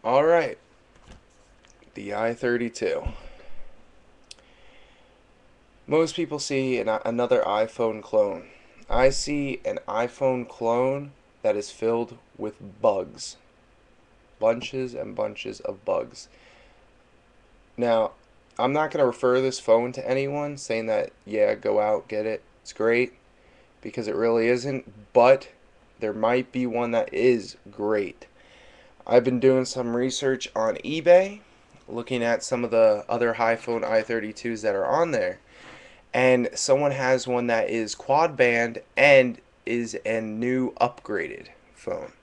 Alright, the i32. Most people see another iPhone clone. I see an iPhone clone that is filled with bugs. Bunches and bunches of bugs. Now, I'm not going to refer this phone to anyone saying that, yeah, go out, get it, it's great, because it really isn't, but there might be one that is great. I've been doing some research on eBay, looking at some of the other Hiphone i32s that are on there, and someone has one that is quad band and is a new upgraded phone,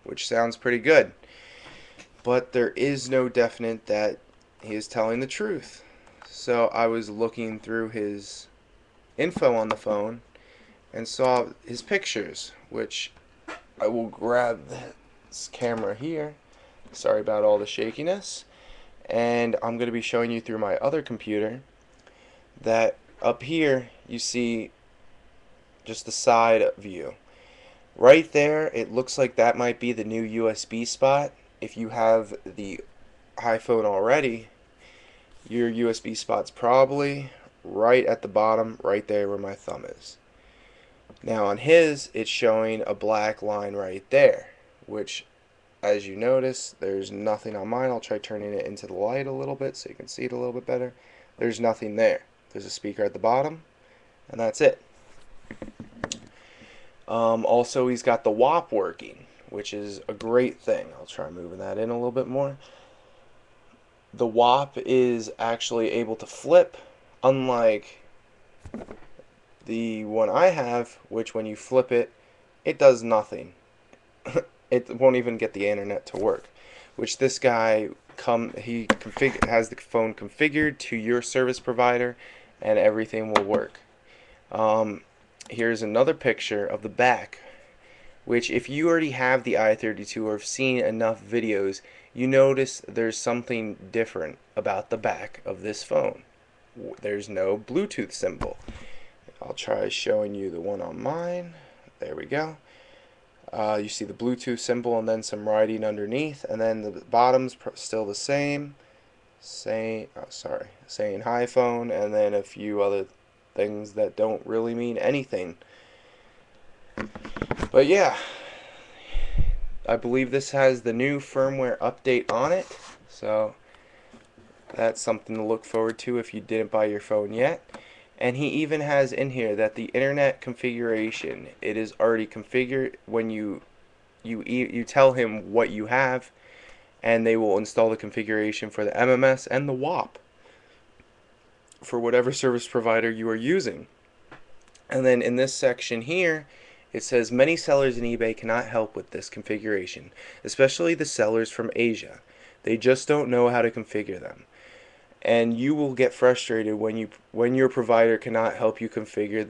which sounds pretty good. But there is no definite that he is telling the truth. So I was looking through his info on the phone and saw his pictures, which I will grab this camera here. Sorry about all the shakiness. And I'm going to be showing you through my other computer that up here you see just the side view. Right there, it looks like that might be the new USB spot. If you have the iPhone already, your USB spot's probably right at the bottom, right there where my thumb is. Now on his, it's showing a black line right there, which, as you notice, there's nothing on mine. I'll try turning it into the light a little bit so you can see it a little bit better. There's nothing there. There's a speaker at the bottom, and that's it. Also, he's got the WAP working, which is a great thing. I'll try moving that in a little bit more. The WAP is actually able to flip, unlike the one I have, which when you flip it, it does nothing. It won't even get the internet to work. Which this guy has the phone configured to your service provider, and everything will work. Here's another picture of the back, which if you already have the i32 or have seen enough videos, you notice there's something different about the back of this phone. There's no Bluetooth symbol. I'll try showing you the one on mine. There we go. You see the Bluetooth symbol and then some writing underneath, and then the bottom's still the same. Saying Hiphone, and then a few other things that don't really mean anything. But yeah, I believe this has the new firmware update on it, so that's something to look forward to if you didn't buy your phone yet. And he even has in here that the internet configuration, it is already configured when you tell him what you have, and they will install the configuration for the MMS and the WAP for whatever service provider you are using. And then in this section here, it says many sellers in eBay cannot help with this configuration, especially the sellers from Asia. They just don't know how to configure them. And you will get frustrated when your provider cannot help you configure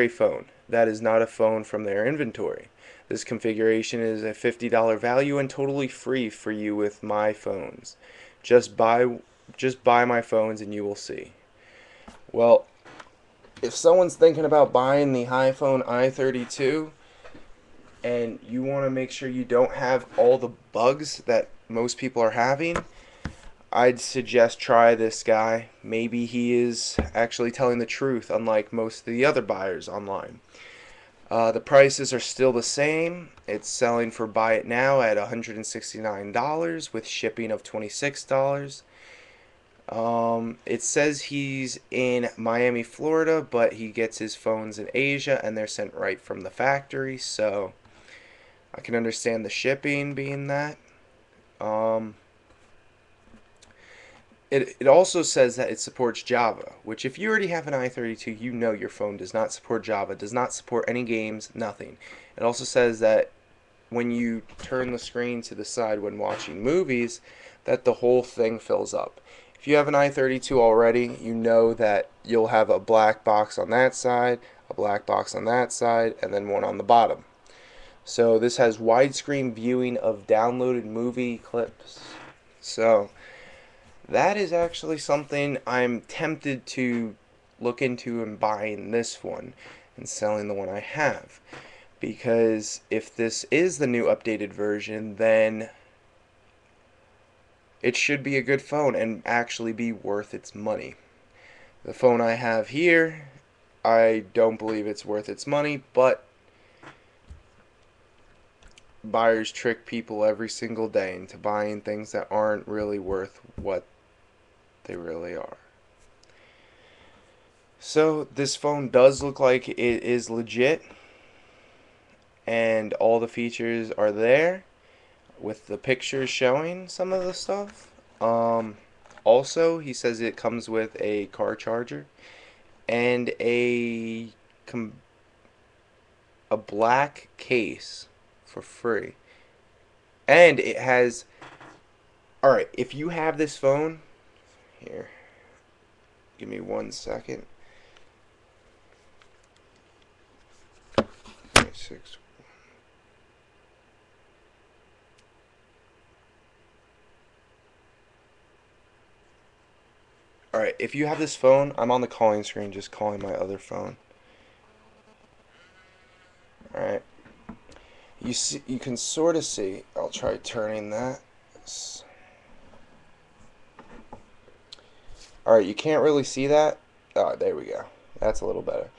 a phone. That is not a phone from their inventory. This configuration is a $50 value and totally free for you with my phones. Just buy my phones and you will see. Well, if someone's thinking about buying the Hiphone i32 and you want to make sure you don't have all the bugs that most people are having, I'd suggest try this guy. Maybe he is actually telling the truth, unlike most of the other buyers online. The prices are still the same. It's selling for buy it now at $169 with shipping of $26. It says he's in Miami, Florida, but he gets his phones in Asia and they're sent right from the factory, so I can understand the shipping being that. It also says that it supports Java, which if you already have an i32, you know your phone does not support Java, does not support any games, nothing. It also says that when you turn the screen to the side when watching movies, that the whole thing fills up. If you have an i32 already, you know that you'll have a black box on that side, a black box on that side, and then one on the bottom. So this has widescreen viewing of downloaded movie clips. So that is actually something I'm tempted to look into and buying this one and selling the one I have. Because if this is the new updated version, then it should be a good phone and actually be worth its money. The phone I have here, I don't believe it's worth its money, but buyers trick people every single day into buying things that aren't really worth what they really are. So this phone does look like it is legit, and all the features are there with the pictures showing some of the stuff. Also, he says it comes with a car charger and a black case for free. And it has, all right, if you have this phone here, give me 1 second. 26. Alright, if you have this phone, I'm on the calling screen just calling my other phone. Alright. You can sort of see. I'll try turning that. Alright, you can't really see that. Oh, there we go. That's a little better.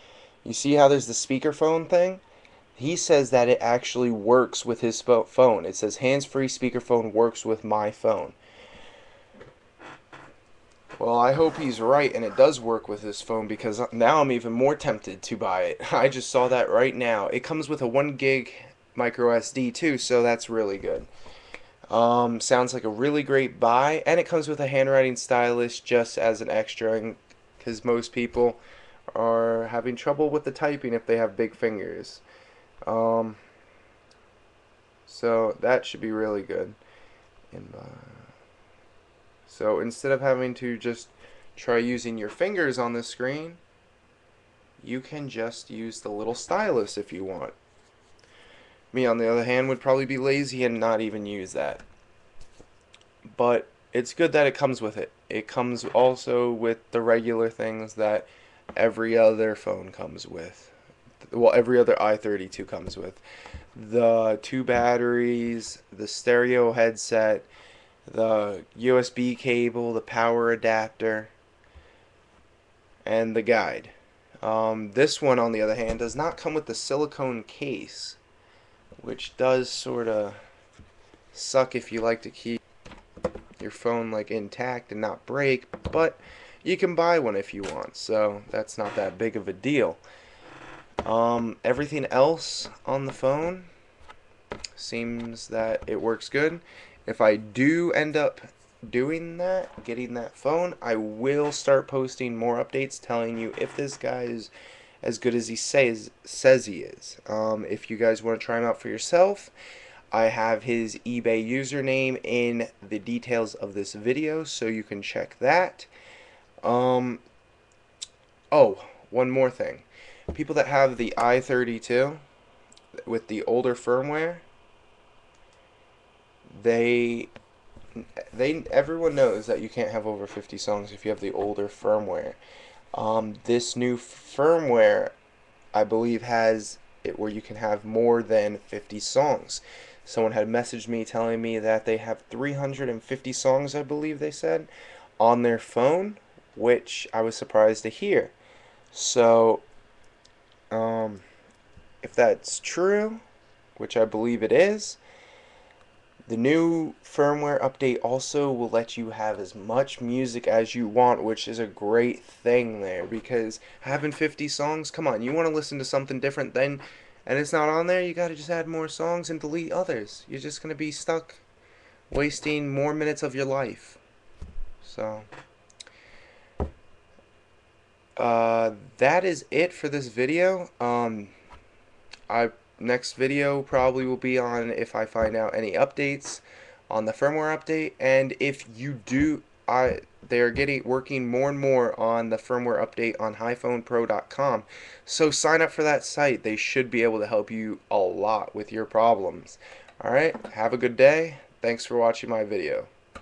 You see how there's the speakerphone thing? He says that it actually works with his phone. It says hands-free speakerphone works with my phone. Well, I hope he's right and it does work with this phone, because now I'm even more tempted to buy it. I just saw that right now. It comes with a 1 gig micro SD too, so that's really good. Sounds like a really great buy, and it comes with a handwriting stylus just as an extra, because most people are having trouble with the typing if they have big fingers. So that should be really good. So instead of having to just try using your fingers on the screen, you can just use the little stylus if you want. Me, on the other hand, would probably be lazy and not even use that. But it's good that it comes with it. It comes also with the regular things that every other phone comes with. Well, every other i32 comes with. The 2 batteries, the stereo headset, the USB cable, the power adapter, and the guide. This one, on the other hand, does not come with the silicone case, which does sort of suck if you like to keep your phone like intact and not break, but you can buy one if you want, so that's not that big of a deal. Everything else on the phone seems that it works good. If I do end up doing that, getting that phone, I will start posting more updates telling you if this guy is as good as he says he is. If you guys want to try him out for yourself, I have his eBay username in the details of this video, so you can check that. Oh, one more thing. People that have the i32 with the older firmware, everyone knows that you can't have over 50 songs if you have the older firmware. This new firmware, I believe, has it where you can have more than 50 songs. Someone had messaged me telling me that they have 350 songs, I believe they said, on their phone, which I was surprised to hear. So, if that's true, which I believe it is, the new firmware update also will let you have as much music as you want, which is a great thing there, because having 50 songs, come on, you want to listen to something different then, and it's not on there, you gotta just add more songs and delete others. You're just gonna be stuck wasting more minutes of your life. So, that is it for this video. Next video probably will be on if I find out any updates on the firmware update, and if you do, they are working more and more on the firmware update on hiphonepro.com, so sign up for that site. They should be able to help you a lot with your problems. Alright, have a good day. Thanks for watching my video.